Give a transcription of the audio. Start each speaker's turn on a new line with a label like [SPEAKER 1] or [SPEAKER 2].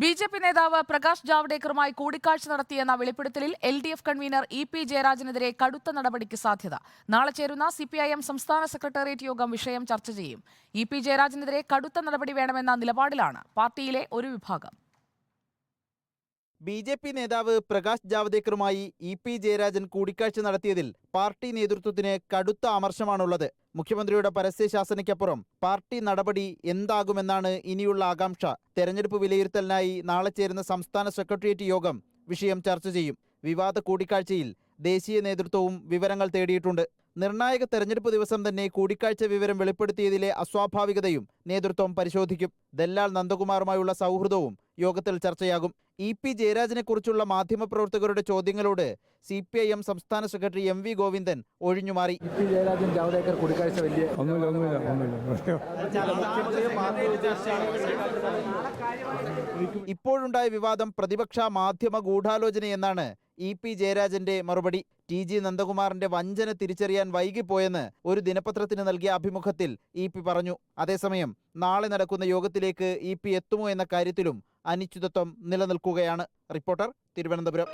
[SPEAKER 1] BJP. നേതാവ് പ്രകാശ് ജാവ്ദേക്കറുമായി കൂടിക്കാഴ്ച നടത്തിയെന്ന വെളിപ്പെടുത്തലിൽ എൽ.ഡി.എഫ് കൺവീനർ ഇ.പി. ജയരാജനെതിരെ കടുത്ത നടപടിക്ക് സാധ്യത. നാളെ ചേരുന്ന സി.പി.ഐ.എം സംസ്ഥാന സെക്രട്ടേറിയറ്റ് യോഗം വിഷയം ചർച്ച ചെയ്യും. ഇ.പി. ജയരാജനെതിരെ കടുത്ത നടപടി വേണമെന്ന നിലപാടിലാണ് പാർട്ടിയിലെ ഒരു വിഭാഗം.
[SPEAKER 2] ബി.ജെ.പി. നേതാവ് പ്രകാശ് ജാവ്ദേക്കറുമായി ഇ.പി. ജയരാജൻ കൂടിക്കാഴ്ച നടത്തിയതിൽ പാർട്ടി നേതൃത്വത്തിന് കടുത്ത അമർഷമാണുള്ളത്. മുഖ്യമന്ത്രിയുടെ പരസ്യശാസനയ്ക്കപ്പുറം പാർട്ടി നടപടി എന്താകുമെന്നാണ് ഇനിയുള്ള ആകാംക്ഷ. തെരഞ്ഞെടുപ്പ് വിലയിരുത്തലിനായി നാളെ ചേരുന്ന സംസ്ഥാന സെക്രട്ടേറിയറ്റ് യോഗം വിഷയം ചർച്ച ചെയ്യും. വിവാദ കൂടിക്കാഴ്ചയിൽ ദേശീയ നേതൃത്വവും വിവരങ്ങൾ തേടിയിട്ടുണ്ട്. നിർണായക തെരഞ്ഞെടുപ്പ് ദിവസം തന്നെ കൂടിക്കാഴ്ച വിവരം വെളിപ്പെടുത്തിയതിലെ അസ്വാഭാവികതയും നേതൃത്വം പരിശോധിക്കും. ദല്ലാൽ നന്ദകുമാറുമായുള്ള സൗഹൃദവും യോഗത്തിൽ ചർച്ചയാകും. ഇ.പി. ജയരാജനെക്കുറിച്ചുള്ള മാധ്യമപ്രവർത്തകരുടെ ചോദ്യങ്ങളോട് സി.പി.ഐ.എം സംസ്ഥാന സെക്രട്ടറി എം.വി. ഗോവിന്ദൻ ഒഴിഞ്ഞുമാറി.
[SPEAKER 3] ഇ.പി. ജയരാജൻ ജാവ്ദേക്കർ കൂടിക്കാഴ്ച
[SPEAKER 2] ഇപ്പോഴുണ്ടായ വിവാദം പ്രതിപക്ഷ മാധ്യമ ഗൂഢാലോചനയെന്നാണ് ഇ.പി. ജയരാജന്റെ മറുപടി. ടി.ജി. നന്ദകുമാറിന്റെ വഞ്ചന തിരിച്ചറിയാൻ വൈകിപ്പോയെന്ന് ഒരു ദിനപത്രത്തിന് നൽകിയ അഭിമുഖത്തിൽ ഇ.പി. പറഞ്ഞു. അതേസമയം നാളെ നടക്കുന്ന യോഗത്തിലേക്ക് ഇ.പി. എത്തുമോ എന്ന കാര്യത്തിലും അനിശ്ചിതത്വം നിലനിൽക്കുകയാണ്. റിപ്പോർട്ടർ, തിരുവനന്തപുരം.